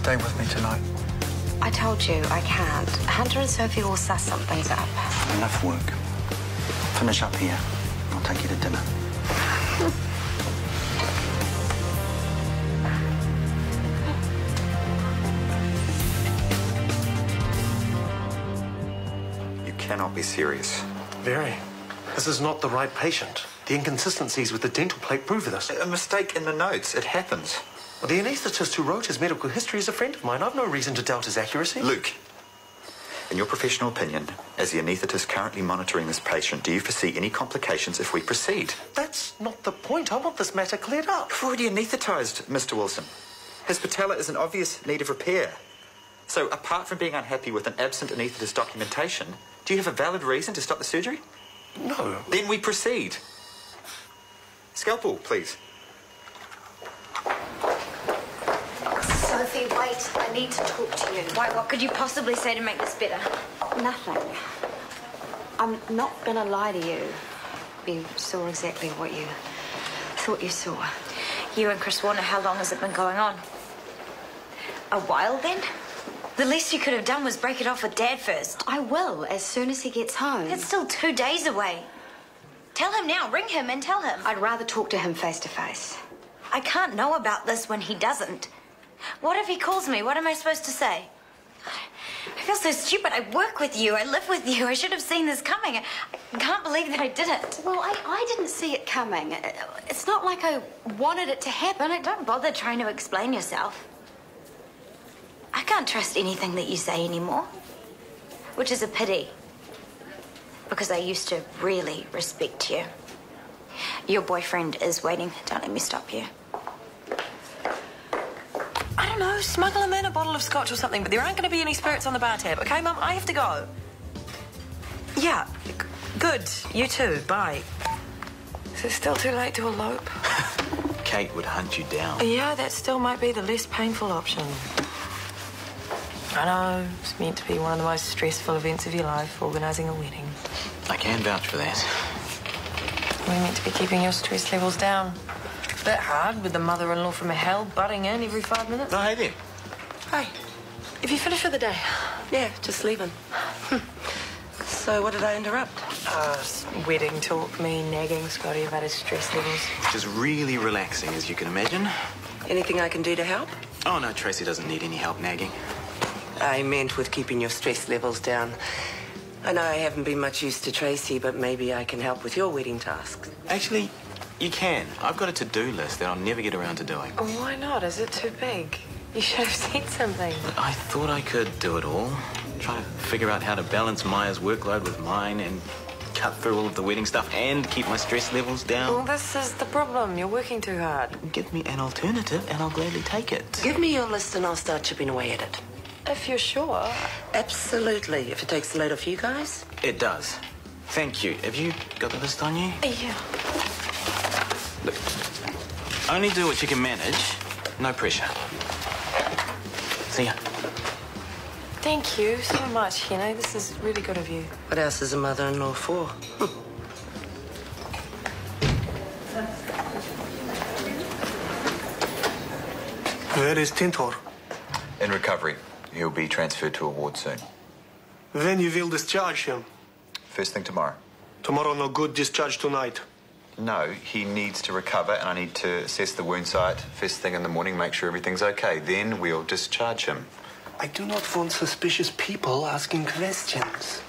stay with me tonight? I told you I can't. Hunter and Sophie will suss some things up. Enough work. Finish up here. I'll take you to dinner. You cannot be serious. Very. This is not the right patient. The inconsistencies with the dental plate prove this. A mistake in the notes. It happens. Well, the anaesthetist who wrote his medical history is a friend of mine. I've no reason to doubt his accuracy. Luke, in your professional opinion, as the anaesthetist currently monitoring this patient, do you foresee any complications if we proceed? That's not the point. I want this matter cleared up. You've already anaesthetized Mr. Wilson. His patella is in obvious need of repair. So, apart from being unhappy with an absent anaesthetist documentation, do you have a valid reason to stop the surgery? No. Then we proceed. Scalpel, please. Sophie, wait. I need to talk to you. Why, what could you possibly say to make this better? Nothing. I'm not going to lie to you. You saw exactly what you thought you saw. You and Chris Warner, how long has it been going on? A while, then? The least you could have done was break it off with Dad first. I will, as soon as he gets home. It's still 2 days away. Tell him now. Ring him and tell him. I'd rather talk to him face to face. I can't know about this when he doesn't. What if he calls me? What am I supposed to say? I feel so stupid. I work with you. I live with you. I should have seen this coming. I can't believe that I didn't. Well, I didn't see it coming. It's not like I wanted it to happen. Don't bother trying to explain yourself. I can't trust anything that you say anymore. Which is a pity. Because I used to really respect you. Your boyfriend is waiting. Don't let me stop you. I don't know, smuggle him in a bottle of scotch or something, but there aren't going to be any spirits on the bar tab. Okay, Mum, I have to go. Yeah, good. You too. Bye. Is it still too late to elope? Kate would hunt you down. Yeah, that still might be the less painful option. I know, it's meant to be one of the most stressful events of your life, organising a wedding. I can vouch for that. We're meant to be keeping your stress levels down. Bit hard with the mother-in-law from hell butting in every 5 minutes. No, hey there. Hey, have you finished for the day? Yeah, just leaving. So what did I interrupt? Wedding talk, me nagging Scotty about his stress levels. Just really relaxing, as you can imagine. Anything I can do to help? Oh, no, Tracy doesn't need any help nagging. I meant with keeping your stress levels down. I know I haven't been much use to Tracy, but maybe I can help with your wedding tasks. Actually, you can. I've got a to-do list that I'll never get around to doing. Why not? Is it too big? You should have said something. I thought I could do it all. Try to figure out how to balance Maya's workload with mine and cut through all of the wedding stuff and keep my stress levels down. Well, this is the problem. You're working too hard. Give me an alternative and I'll gladly take it. Give me your list and I'll start chipping away at it. If you're sure. Absolutely. If it takes the load off you guys. It does. Thank you. Have you got the list on you? Yeah. Look, only do what you can manage. No pressure. See ya. Thank you so much, you know. This is really good of you. What else is a mother-in-law for? Where is Tintor? In recovery. He'll be transferred to a ward soon. When you will discharge him? First thing tomorrow. Tomorrow no good, discharge tonight. No, he needs to recover and I need to assess the wound site first thing in the morning, make sure everything's okay. Then we'll discharge him. I do not want suspicious people asking questions.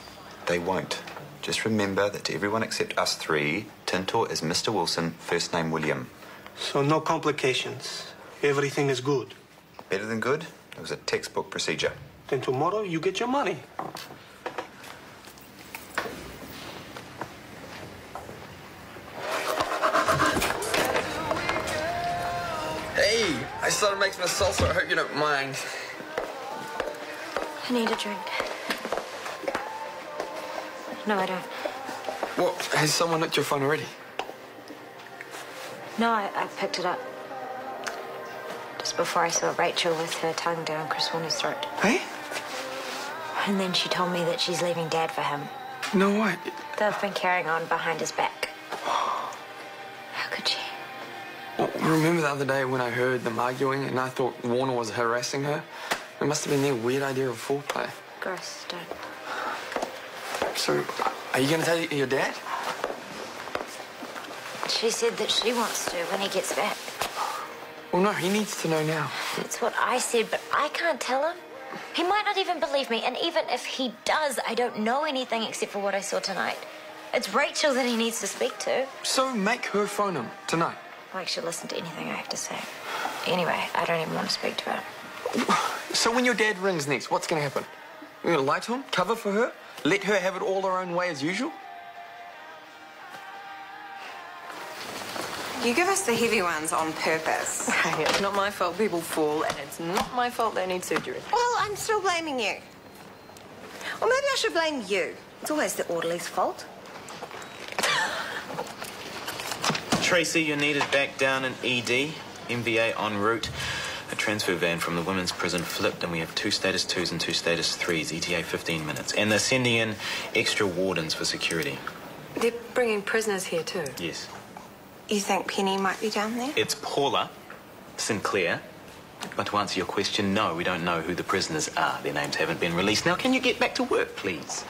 They won't. Just remember that to everyone except us three, Tintor is Mr. Wilson, first name William. So no complications. Everything is good. Better than good? It was a textbook procedure. Then tomorrow you get your money. Hey, I started making a salsa. I hope you don't mind. I need a drink. No, I don't. What? Has someone nicked your phone already? No, I picked it up. Just before I saw Rachel with her tongue down Chris Warner's throat. Hey? And then she told me that she's leaving Dad for him. No way. They've been carrying on behind his back. How could she? Remember the other day when I heard them arguing and I thought Warner was harassing her? It must have been their weird idea of foreplay. Gross, don't. So, are you going to tell your dad? She said that she wants to when he gets back. Well, no, he needs to know now. That's what I said, but I can't tell him. He might not even believe me, and even if he does, I don't know anything except for what I saw tonight. It's Rachel that he needs to speak to. So make her phone him tonight. Like she'll listen to anything I have to say. Anyway, I don't even want to speak to her. So when your dad rings next, what's going to happen? You're going to lie to him? Cover for her? Let her have it all her own way as usual? You give us the heavy ones on purpose. Hey, it's not my fault people fall, and it's not my fault they need surgery. Well, I'm still blaming you. Or maybe I should blame you. It's always the orderly's fault. Tracy, you're needed back down in ED. MVA en route. A transfer van from the women's prison flipped, and we have 2 status 2s and 2 status 3s, ETA 15 minutes. And they're sending in extra wardens for security. They're bringing prisoners here too? Yes. You think Penny might be down there? It's Paula Sinclair. But to answer your question, no, we don't know who the prisoners are. Their names haven't been released. Now, can you get back to work, please?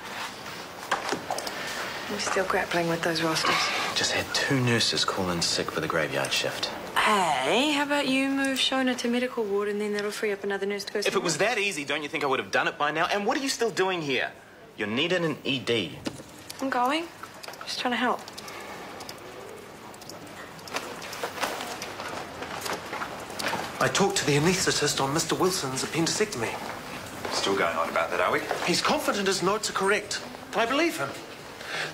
We're still grappling with those rosters. Just had 2 nurses call in sick for the graveyard shift. Hey, how about you move Shona to medical ward and then that'll free up another nurse to go If it was that easy, don't you think I would have done it by now? And what are you still doing here? You're needed in ED. I'm going. Just trying to help. I talked to the anaesthetist on Mr. Wilson's appendectomy. Still going on about that, are we? He's confident his notes are correct. I believe him.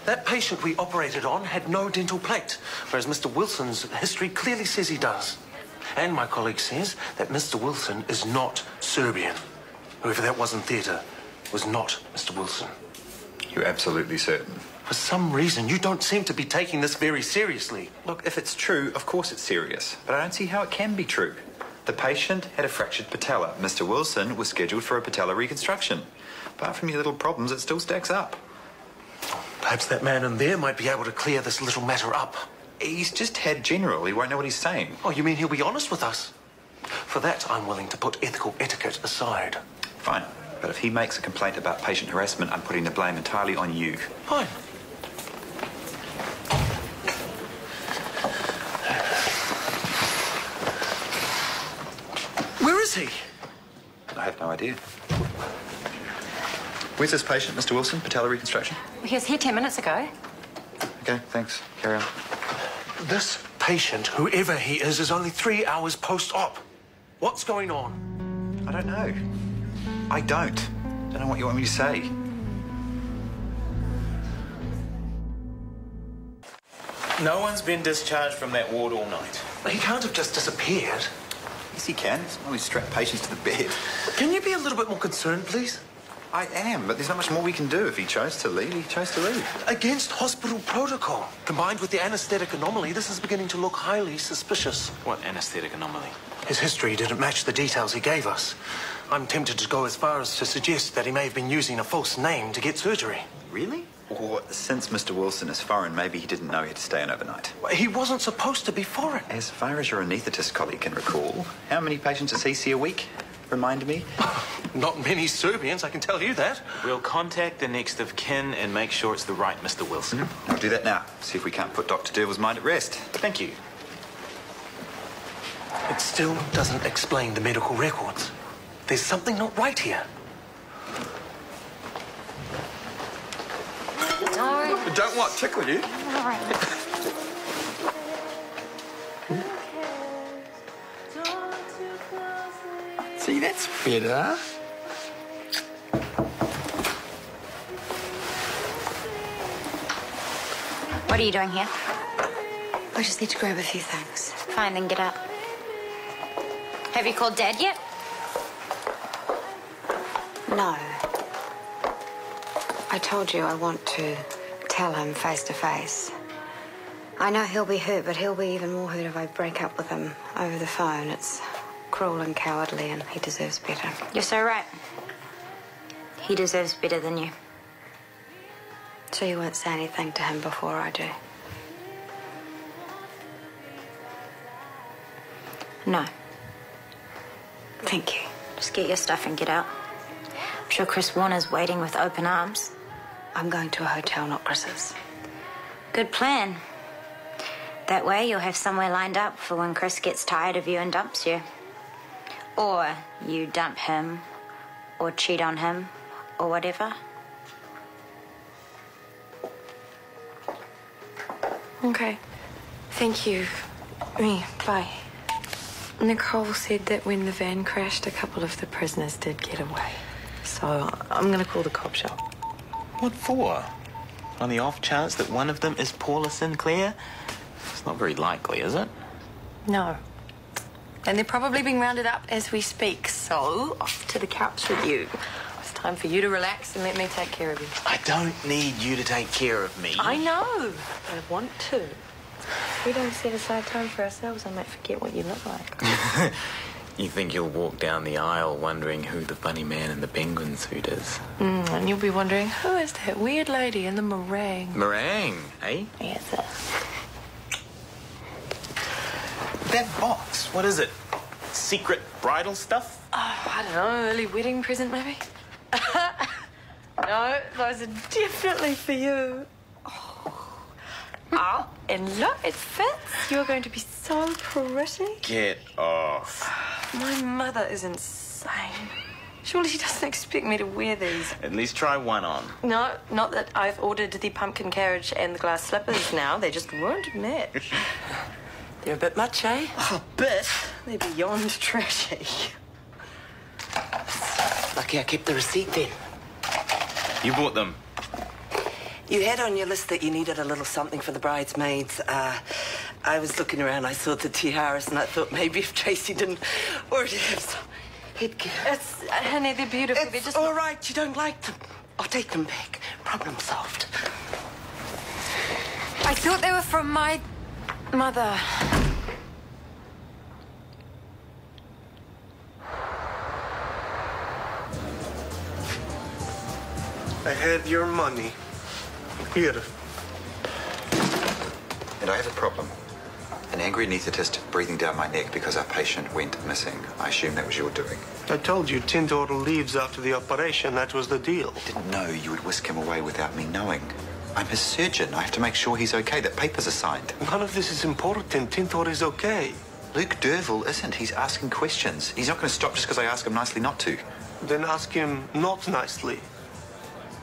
That patient we operated on had no dental plate, whereas Mr. Wilson's history clearly says he does. And my colleague says that Mr. Wilson is not Serbian. Whoever that was in theatre was not Mr. Wilson. You're absolutely certain? For some reason, you don't seem to be taking this very seriously. Look, if it's true, of course it's serious. But I don't see how it can be true. The patient had a fractured patella. Mr. Wilson was scheduled for a patella reconstruction. Apart from your little problems, it still stacks up. Perhaps that man in there might be able to clear this little matter up. He's just head general. He won't know what he's saying. Oh, you mean he'll be honest with us? For that, I'm willing to put ethical etiquette aside. Fine. But if he makes a complaint about patient harassment, I'm putting the blame entirely on you. Fine. Where is he? I have no idea. Where's this patient, Mr. Wilson? Patella reconstruction? He was here 10 minutes ago. Okay, thanks. Carry on. This patient, whoever he is only 3 hours post-op. What's going on? I don't know. I don't. Don't know what you want me to say. No one's been discharged from that ward all night. He can't have just disappeared. Yes, he can. He's only strapped patients to the bed. Can you be a little bit more concerned, please? I am, but there's not much more we can do. If he chose to leave, he chose to leave. Against hospital protocol. Combined with the anaesthetic anomaly, this is beginning to look highly suspicious. What anaesthetic anomaly? His history didn't match the details he gave us. I'm tempted to go as far as to suggest that he may have been using a false name to get surgery. Really? Or since Mr. Wilson is foreign, maybe he didn't know he had to stay in overnight. He wasn't supposed to be foreign. As far as your anaesthetist colleague can recall, how many patients does he see a week? Remind me. Not many Serbians, I can tell you that. We'll contact the next of kin and make sure it's the right Mr. Wilson. I'll do that now. See if we can't put Dr. Derville's mind at rest. Thank you. It still doesn't explain the medical records. There's something not right here. Don't what, tickle you? All right. See, that's better. What are you doing here? I just need to grab a few things. Fine, then get up. Have you called Dad yet? No. I told you I want to tell him face to face. I know he'll be hurt, but he'll be even more hurt if I break up with him over the phone. It's cruel and cowardly, and he deserves better. You're so right. He deserves better than you. So you won't say anything to him before I do? No. Thank you. Just get your stuff and get out. I'm sure Chris Warner's waiting with open arms. I'm going to a hotel, not Chris's. Good plan. That way you'll have somewhere lined up for when Chris gets tired of you and dumps you. Or you dump him, or cheat on him, or whatever. Okay. Thank you. Bye. Nicole said that when the van crashed, a couple of the prisoners did get away. So I'm going to call the cop shop. What for? On the off chance that one of them is Paula Sinclair? It's not very likely, is it? No. And they're probably being rounded up as we speak. So off to the couch with you. It's time for you to relax and let me take care of you. I don't need you to take care of me. I know. I want to. If we don't set aside time for ourselves, I might forget what you look like. You think you'll walk down the aisle wondering who the funny man in the penguin suit is? And you'll be wondering, who is that weird lady in the meringue? Meringue, eh? Yes, sir. That box, what is it? Secret bridal stuff? Oh, I don't know, early wedding present, maybe? No, those are definitely for you. Oh, and look, it fits. You're going to be so pretty. Get off. My mother is insane. Surely she doesn't expect me to wear these. At least try one on. No, not that I've ordered the pumpkin carriage and the glass slippers now. They just won't match. They're a bit much, eh? Oh, a bit. They're beyond trashy. Lucky I kept the receipt then. You bought them? You had on your list that you needed a little something for the bridesmaids. I was looking around, I saw the tiaras, and I thought maybe if Tracy didn't already have some headgear. Honey, they're beautiful. It's they're just all right, you don't like them. I'll take them back. Problem solved. I thought they were from my mother. I had your money. Here. And I have a problem. An angry anaesthetist breathing down my neck because our patient went missing. I assume that was your doing. I told you, Tintor leaves after the operation. That was the deal. I didn't know you would whisk him away without me knowing. I'm his surgeon. I have to make sure he's okay, that papers are signed. None of this is important. Tintor is okay. Luke Derville isn't. He's asking questions. He's not going to stop just because I ask him nicely not to. Then ask him not nicely.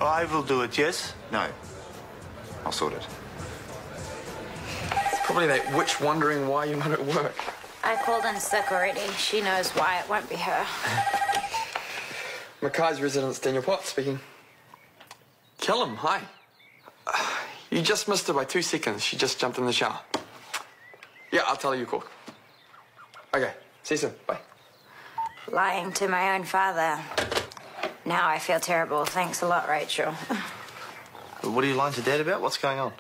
I will do it, yes? No. I'll sort it. It's probably that witch wondering why you're not at work. I called in sick already. She knows why. It won't be her. Mackay's residence, Daniel Potts speaking. Callum, hi. You just missed her by 2 seconds. She just jumped in the shower. Yeah, I'll tell her you called. Okay, see you soon. Bye. Lying to my own father. Now I feel terrible. Thanks a lot, Rachel. What are you lying to Dad about? What's going on?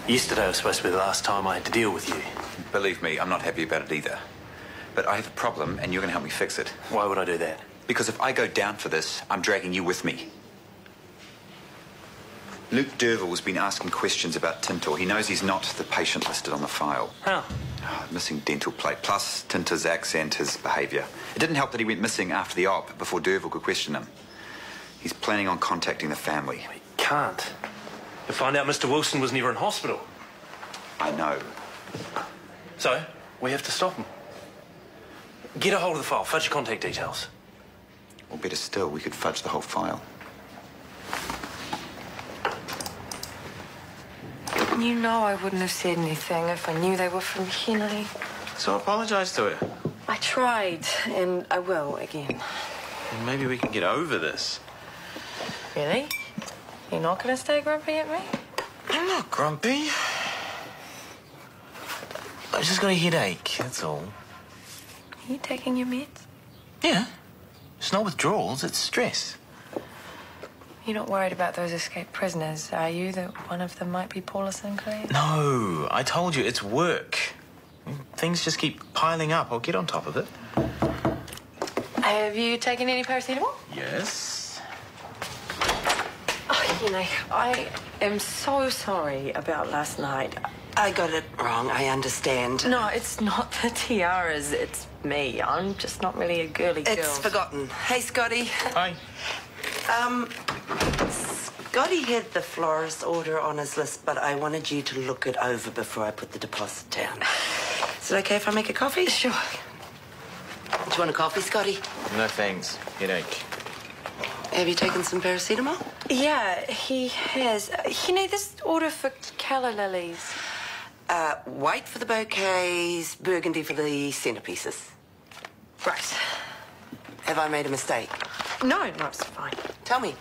Yesterday was supposed to be the last time I had to deal with you. Believe me, I'm not happy about it either. But I have a problem, and you're going to help me fix it. Why would I do that? Because if I go down for this, I'm dragging you with me. Luke Derville's been asking questions about Tintor. He knows he's not the patient listed on the file. How? Missing dental plate, plus Tintor's accent, his behaviour. It didn't help that he went missing after the op, before Derville could question him. He's planning on contacting the family. He can't. You'll find out Mr. Wilson was never in hospital. I know. So, we have to stop him. Get a hold of the file, fudge your contact details. Or better still, we could fudge the whole file. You know I wouldn't have said anything if I knew they were from Henley. So apologise to her. I tried, and I will again. And maybe we can get over this. Really? You're not going to stay grumpy at me? I'm not grumpy. I've just got a headache, that's all. Are you taking your meds? Yeah. It's not withdrawals, it's stress. You're not worried about those escaped prisoners, are you? That one of them might be Paula Sinclair? No, I told you, it's work. Things just keep piling up. I'll get on top of it. Have you taken any paracetamol? Yes. Oh, you know, I am so sorry about last night. I got it wrong, I understand. No, it's not the tiaras, it's me. I'm just not really a girly girl. It's forgotten. Hey, Scotty. Hi. Scotty had the florist order on his list, but I wanted you to look it over before I put the deposit down. Is it okay if I make a coffee? Sure. Do you want a coffee, Scotty? No thanks. Headache. Have you taken some paracetamol? Yeah, he has. You know, this order for calla lilies. White for the bouquets, burgundy for the centerpieces. Right. Have I made a mistake? No, it's fine. Tell me.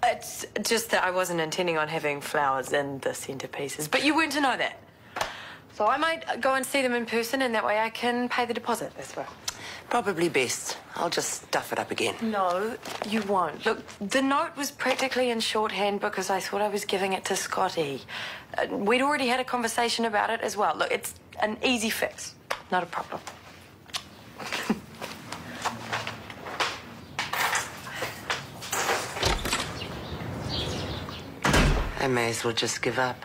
It's just that I wasn't intending on having flowers in the centerpieces, but you weren't to know that. So I might go and see them in person, and that way I can pay the deposit as well. Probably best. I'll just stuff it up again. No, you won't. Look, the note was practically in shorthand because I thought I was giving it to Scotty. We'd already had a conversation about it as well. Look, it's an easy fix. Not a problem. I may as well just give up.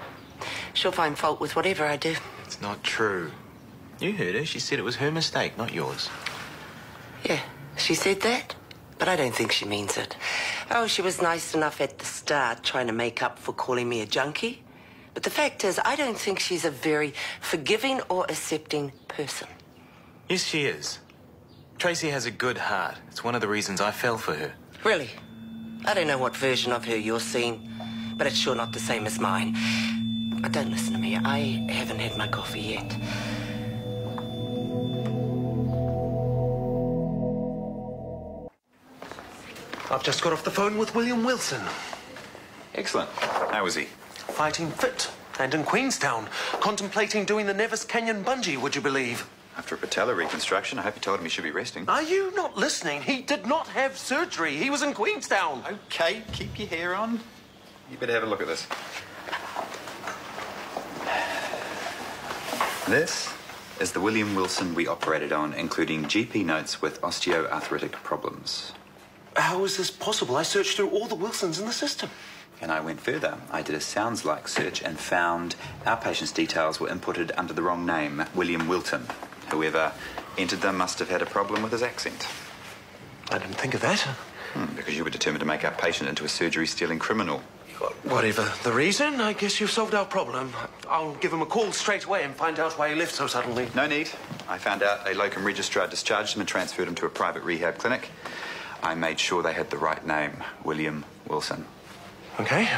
She'll find fault with whatever I do. It's not true. You heard her. She said it was her mistake, not yours. Yeah, she said that, but I don't think she means it. Oh, she was nice enough at the start trying to make up for calling me a junkie. But the fact is, I don't think she's a very forgiving or accepting person. Yes, she is. Tracy has a good heart. It's one of the reasons I fell for her. Really? I don't know what version of her you're seeing, but it's sure not the same as mine. Don't listen to me. I haven't had my coffee yet. I've just got off the phone with William Wilson. Excellent. How was he? Fighting fit and in Queenstown, contemplating doing the Nevis Canyon bungee, would you believe? After a patella reconstruction, I hope you told him he should be resting. Are you not listening? He did not have surgery. He was in Queenstown. Okay, keep your hair on. You better have a look at this. This is the William Wilson we operated on, including GP notes with osteoarthritic problems. How is this possible? I searched through all the Wilsons in the system. And I went further. I did a sounds-like search and found our patient's details were inputted under the wrong name, William Wilton. Whoever entered them must have had a problem with his accent. I didn't think of that. Because you were determined to make our patient into a surgery-stealing criminal. Whatever the reason, I guess you've solved our problem. I'll give him a call straight away and find out why he left so suddenly. No need. I found out a locum registrar discharged him and transferred him to a private rehab clinic. I made sure they had the right name, William Wilson. Okay.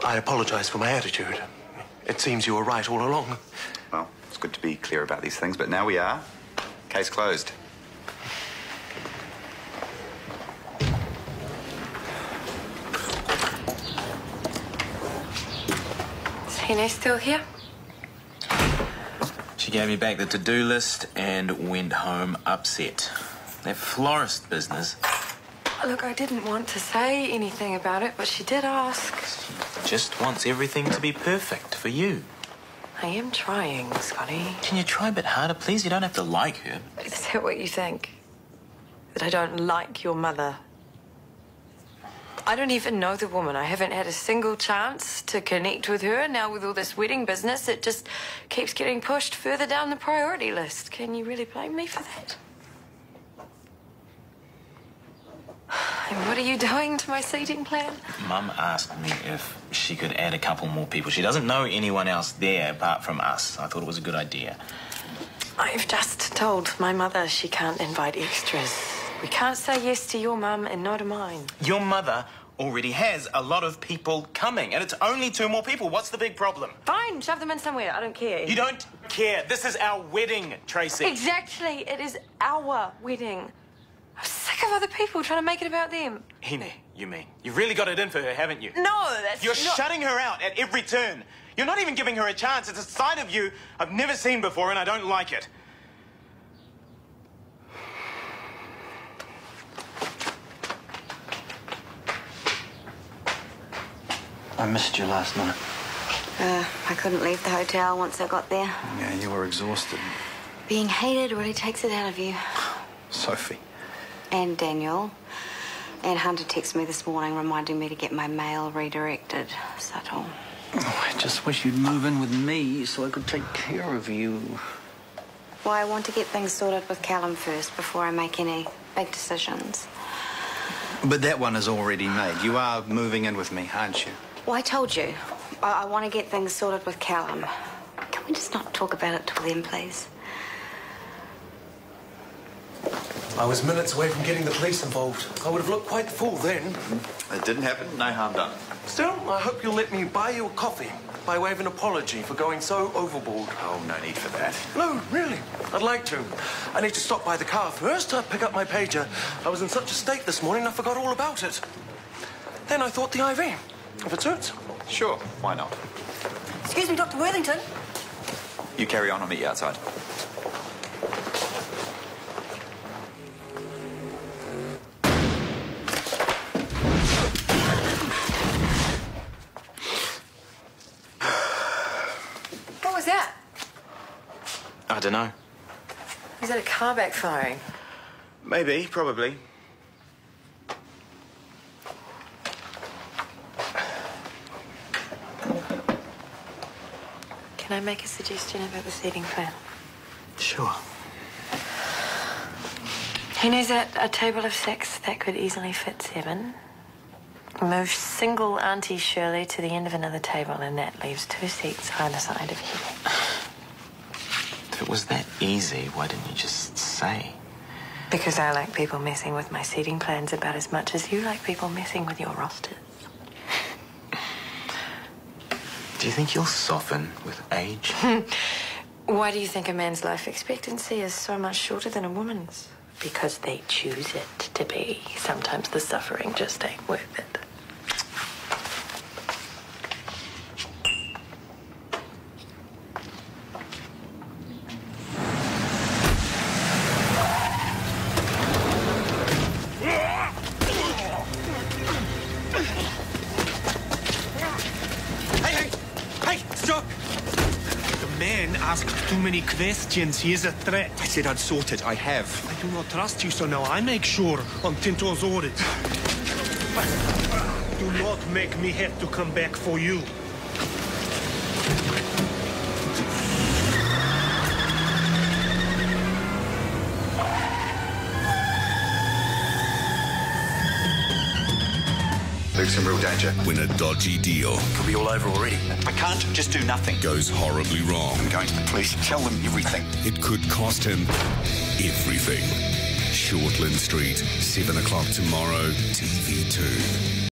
I apologize for my attitude. It seems you were right all along. Well, it's good to be clear about these things, but now we are. Case closed. Is Hene still here? She gave me back the to-do list and went home upset. That florist business. Look, I didn't want to say anything about it, but she did ask. She just wants everything to be perfect for you. I am trying, Scotty. Can you try a bit harder, please? You don't have to like her. Is that what you think? That I don't like your mother? I don't even know the woman. I haven't had a single chance to connect with her. Now, with all this wedding business, it just keeps getting pushed further down the priority list. Can you really blame me for that? And what are you doing to my seating plan? Mum asked me if she could add a couple more people. She doesn't know anyone else there apart from us. I thought it was a good idea. I've just told my mother she can't invite extras. We can't say yes to your mum and no to mine. Your mother already has a lot of people coming, and it's only 2 more people. What's the big problem? Fine, shove them in somewhere. I don't care. You don't care. This is our wedding, Tracy. Exactly. It is our wedding. I'm sick of other people trying to make it about them. Hene, you mean. You've really got it in for her, haven't you? No, that's You're not... shutting her out at every turn. You're not even giving her a chance. It's a side of you I've never seen before, and I don't like it. I missed you last night. I couldn't leave the hotel once I got there. Yeah, you were exhausted. Being hated really takes it out of you. Sophie. And Daniel. And Hunter texted me this morning reminding me to get my mail redirected. Subtle. Oh, I just wish you'd move in with me so I could take care of you. Well, I want to get things sorted with Callum first before I make any big decisions. But that one is already made. You are moving in with me, aren't you? Well, I told you. I want to get things sorted with Callum. Can we just not talk about it till then, please? I was minutes away from getting the police involved. I would have looked quite the fool then. It didn't happen. No harm done. Still, I hope you'll let me buy you a coffee by way of an apology for going so overboard. Oh, no need for that. No, really. I'd like to. I need to stop by the car first to pick up my pager. I was in such a state this morning I forgot all about it. Then I thought the IV, if it suits. Sure, why not? Excuse me, Dr. Worthington. You carry on, I'll meet you outside. What was that? I don't know. Is that a car backfiring? Maybe, probably. Can I make a suggestion about the seating plan? Sure. He knows that a table of 6 that could easily fit 7. Move single Auntie Shirley to the end of another table, and that leaves 2 seats either side of him. If it was that easy, why didn't you just say? Because I like people messing with my seating plans about as much as you like people messing with your rosters. Do you think you'll soften with age? Why do you think a man's life expectancy is so much shorter than a woman's? Because they choose it to be. Sometimes the suffering just ain't worth it. Hey, stop! The man asked too many questions. He is a threat. I said I'd sort it. I have. I do not trust you, so now I make sure on Tinto's audit. Do not make me have to come back for you. Luke's in real danger. When a dodgy deal Could be all over already. I can't just do nothing. goes horribly wrong, I'm going to the police and tell them everything. it could cost him everything. Shortland Street, 7 o'clock tomorrow, TV2.